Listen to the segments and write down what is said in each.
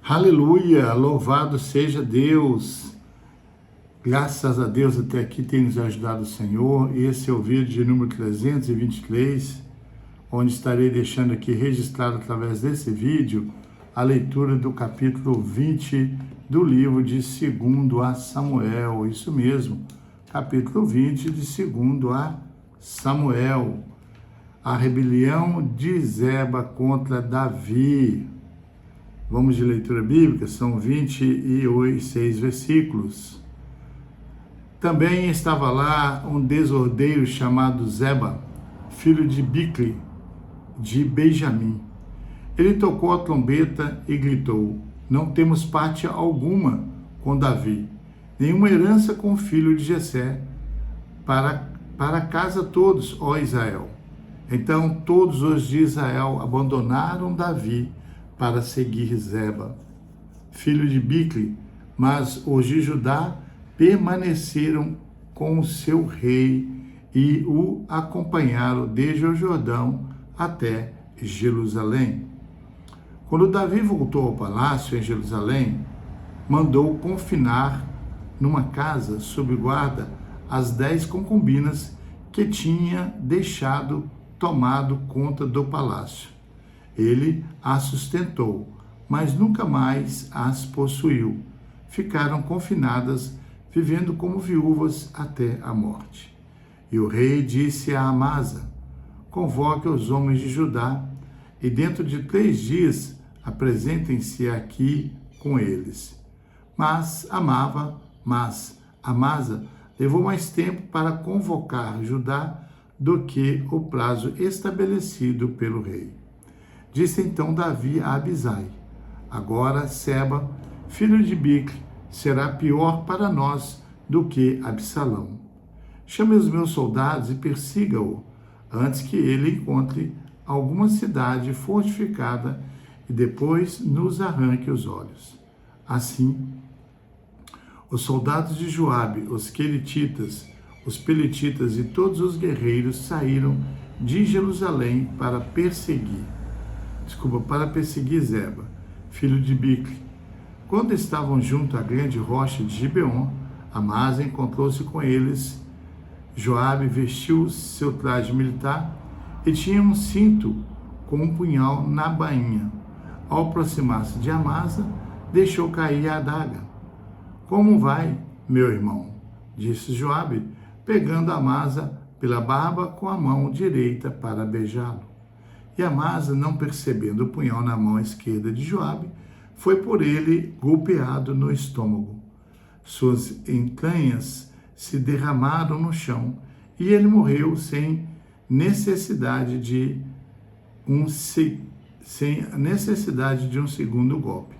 Aleluia, louvado seja Deus. Graças a Deus até aqui tem nos ajudado o Senhor. Esse é o vídeo de número 323, onde estarei deixando aqui registrado através desse vídeo a leitura do capítulo 20 do livro de 2 a Samuel. Isso mesmo, capítulo 20 de 2 a Samuel. A rebelião de Zeba contra Davi. Vamos de leitura bíblica, são 26 versículos. Também estava lá um desordeiro chamado Zeba, filho de Bicli, de Benjamim. Ele tocou a trombeta e gritou: não temos parte alguma com Davi, nenhuma herança com o filho de Jessé, para casa todos, ó Israel. Então todos os de Israel abandonaram Davi para seguir Zeba, filho de Bicli, mas os de Judá permaneceram com o seu rei e o acompanharam desde o Jordão até Jerusalém. Quando Davi voltou ao palácio em Jerusalém, mandou confinar numa casa sob guarda as 10 concubinas que tinha deixado tomado conta do palácio. Ele as sustentou, mas nunca mais as possuiu. Ficaram confinadas, vivendo como viúvas até a morte. E o rei disse a Amasa: convoque os homens de Judá, e dentro de 3 dias apresentem-se aqui com eles. Mas Amasa levou mais tempo para convocar Judá do que o prazo estabelecido pelo rei. Disse então Davi a Abisai: agora Seba, filho de Bicli, será pior para nós do que Absalão. Chame os meus soldados e persiga-o, antes que ele encontre alguma cidade fortificada e depois nos arranque os olhos. Assim, os soldados de Joabe, os queretitas, os peletitas e todos os guerreiros saíram de Jerusalém para perseguir Zeba, filho de Bicli. Quando estavam junto à grande rocha de Gibeon, Amasa encontrou-se com eles. Joabe vestiu seu traje militar e tinha um cinto com um punhal na bainha. Ao aproximar-se de Amasa, deixou cair a adaga. Como vai, meu irmão? Disse Joabe, pegando Amasa pela barba com a mão direita para beijá-lo. E Amasa, não percebendo o punhal na mão esquerda de Joabe, foi por ele golpeado no estômago. Suas entranhas se derramaram no chão e ele morreu sem necessidade de um segundo golpe.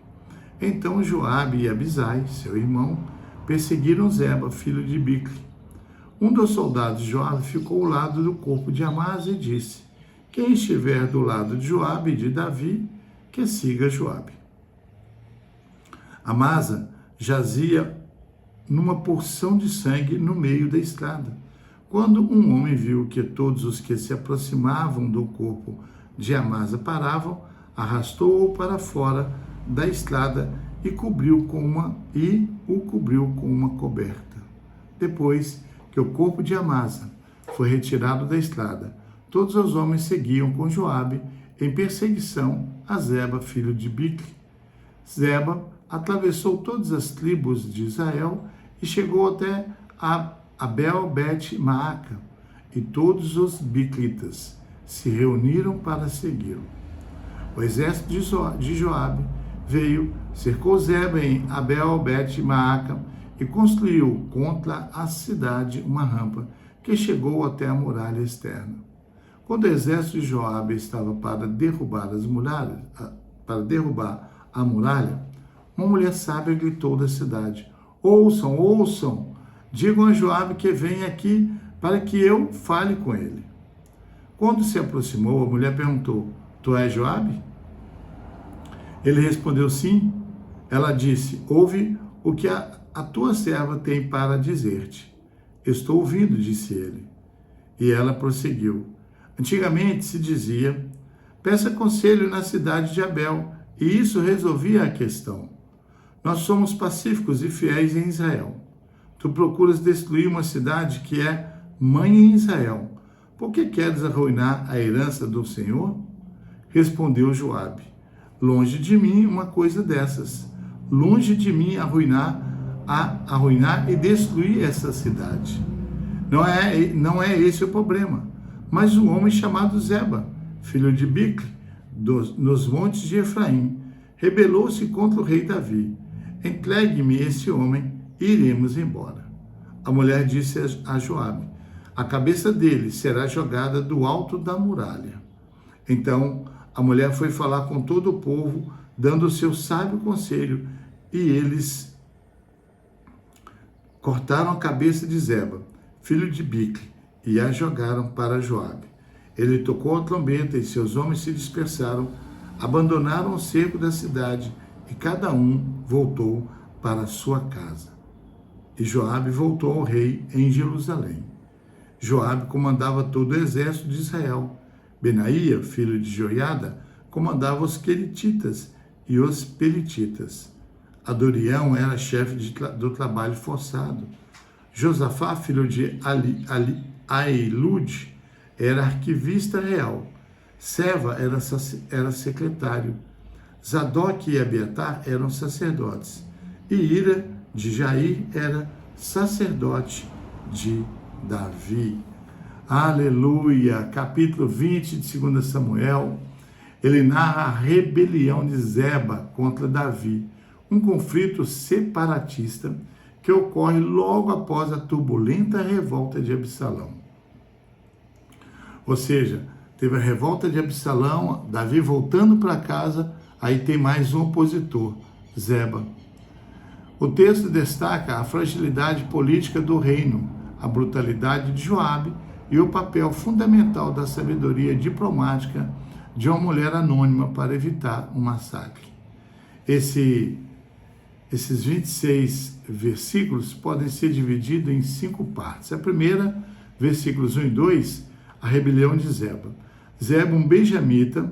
Então Joabe e Abisai, seu irmão, perseguiram Zeba, filho de Bicli. Um dos soldados de Joabe ficou ao lado do corpo de Amasa e disse: quem estiver do lado de Joabe e de Davi, que siga Joabe. Amasa jazia numa porção de sangue no meio da estrada. Quando um homem viu que todos os que se aproximavam do corpo de Amasa paravam, arrastou-o para fora da estrada e o cobriu com uma coberta. Depois que o corpo de Amasa foi retirado da estrada, todos os homens seguiam com Joabe em perseguição a Zeba, filho de Bicli. Zeba atravessou todas as tribos de Israel e chegou até Abel-Bet-Maaca, e todos os biclitas se reuniram para segui-lo. O exército de Joabe veio, cercou Zeba em Abel-Bet-Maaca e construiu contra a cidade uma rampa que chegou até a muralha externa. Quando o exército de Joabe estava para derrubar a muralha, uma mulher sábia gritou da cidade: ouçam, digam a Joabe que venha aqui para que eu fale com ele. Quando se aproximou, a mulher perguntou: tu és Joabe? Ele respondeu: sim. Ela disse: ouve o que a tua serva tem para dizer-te. Estou ouvindo, disse ele. E ela prosseguiu: antigamente se dizia: peça conselho na cidade de Abel e isso resolvia a questão. Nós somos pacíficos e fiéis em Israel. Tu procuras destruir uma cidade que é mãe em Israel. Por que queres arruinar a herança do Senhor? Respondeu Joabe: longe de mim uma coisa dessas. Longe de mim arruinar e destruir essa cidade. Não é esse o problema. Mas o homem chamado Zeba, filho de Bicle, nos montes de Efraim, rebelou-se contra o rei Davi. Entregue-me esse homem e iremos embora. A mulher disse a Joabe: a cabeça dele será jogada do alto da muralha. Então a mulher foi falar com todo o povo, dando o seu sábio conselho, e eles cortaram a cabeça de Zeba, filho de Bicle, e a jogaram para Joabe. Ele tocou a trombeta e seus homens se dispersaram, abandonaram o cerco da cidade e cada um voltou para sua casa. E Joabe voltou ao rei em Jerusalém. Joabe comandava todo o exército de Israel. Benaía, filho de Joiada, comandava os queretitas e os pelititas. Adorião era chefe do trabalho forçado. Josafá, filho de Ailude, era arquivista real. Seva era secretário. Zadok e Abiatar eram sacerdotes. E Ira de Jair era sacerdote de Davi. Aleluia! Capítulo 20 de 2 Samuel, ele narra a rebelião de Zeba contra Davi, um conflito separatista que ocorre logo após a turbulenta revolta de Absalão. Ou seja, teve a revolta de Absalão, Davi voltando para casa, aí tem mais um opositor, Zeba. O texto destaca a fragilidade política do reino, a brutalidade de Joabe e o papel fundamental da sabedoria diplomática de uma mulher anônima para evitar um massacre. Esses 26 versículos podem ser divididos em 5 partes. A primeira, versículos 1 e 2, a rebelião de Zeba. Zeba, um benjamita,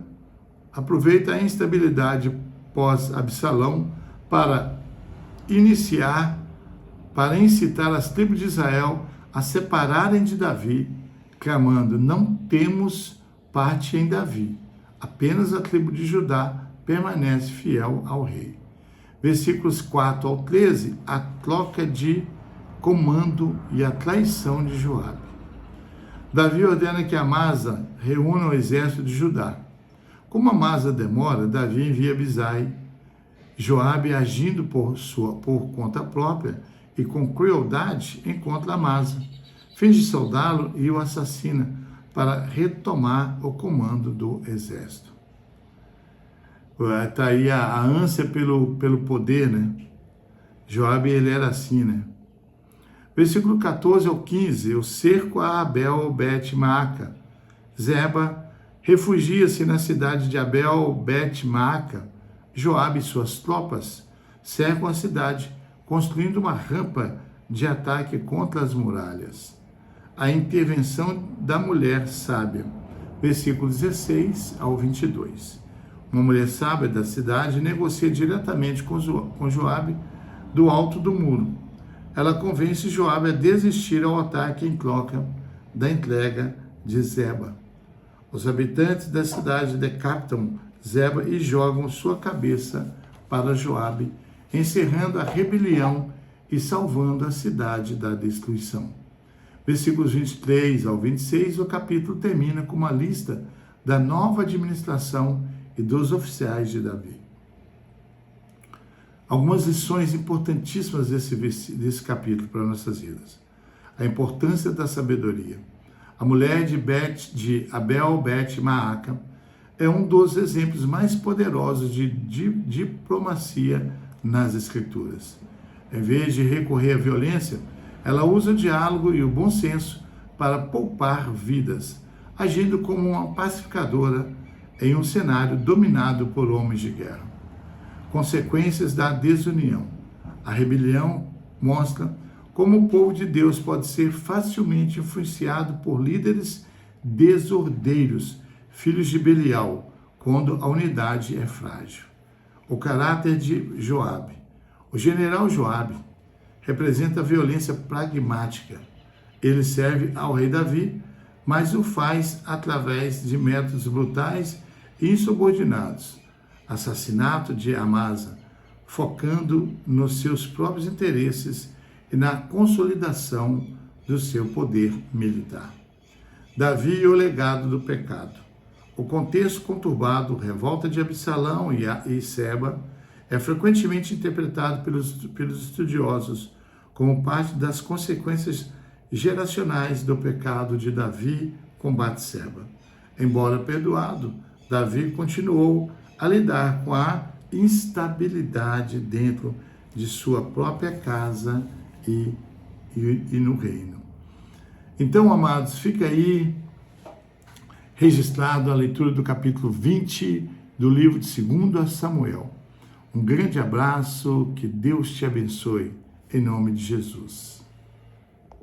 aproveita a instabilidade pós-Absalão para incitar as tribos de Israel a separarem de Davi, clamando: não temos parte em Davi, apenas a tribo de Judá permanece fiel ao rei. Versículos 4 ao 13, a troca de comando e a traição de Joabe. Davi ordena que Amasa reúna o exército de Judá. Como Amasa demora, Davi envia Abisai. Joabe, agindo por conta própria e com crueldade, encontra Amasa, finge saudá-lo e o assassina para retomar o comando do exército. Está aí a ânsia pelo poder, né? Joabe, ele era assim, né? Versículo 14 ao 15, o cerco a Abel-Bet-Maaca. Zeba refugia-se na cidade de Abel-Bet-Maaca. Joabe e suas tropas cercam a cidade, construindo uma rampa de ataque contra as muralhas. A intervenção da mulher sábia. Versículo 16 ao 22. Uma mulher sábia da cidade negocia diretamente com Joabe do alto do muro. Ela convence Joabe a desistir ao ataque em troca da entrega de Zeba. Os habitantes da cidade decapitam Zeba e jogam sua cabeça para Joabe, encerrando a rebelião e salvando a cidade da destruição. Versículos 23 ao 26, o capítulo termina com uma lista da nova administração e dos oficiais de Davi. Algumas lições importantíssimas desse capítulo para nossas vidas. A importância da sabedoria. A mulher de Abel-Bet-Maaca é um dos exemplos mais poderosos de diplomacia nas Escrituras. Em vez de recorrer à violência, ela usa o diálogo e o bom senso para poupar vidas, agindo como uma pacificadora em um cenário dominado por homens de guerra. Consequências da desunião. A rebelião mostra como o povo de Deus pode ser facilmente influenciado por líderes desordeiros, filhos de Belial, quando a unidade é frágil. O caráter de Joabe. O general Joabe representa a violência pragmática. Ele serve ao rei Davi, mas o faz através de métodos brutais e insubordinados. Assassinato de Amasa, focando nos seus próprios interesses e na consolidação do seu poder militar. Davi e o legado do pecado. O contexto conturbado, revolta de Absalão e Seba, é frequentemente interpretado pelos estudiosos como parte das consequências geracionais do pecado de Davi com Batseba. Embora perdoado, Davi continuou a lidar com a instabilidade dentro de sua própria casa e no reino. Então, amados, fica aí registrado a leitura do capítulo 20 do livro de 2 Samuel. Um grande abraço, que Deus te abençoe, em nome de Jesus.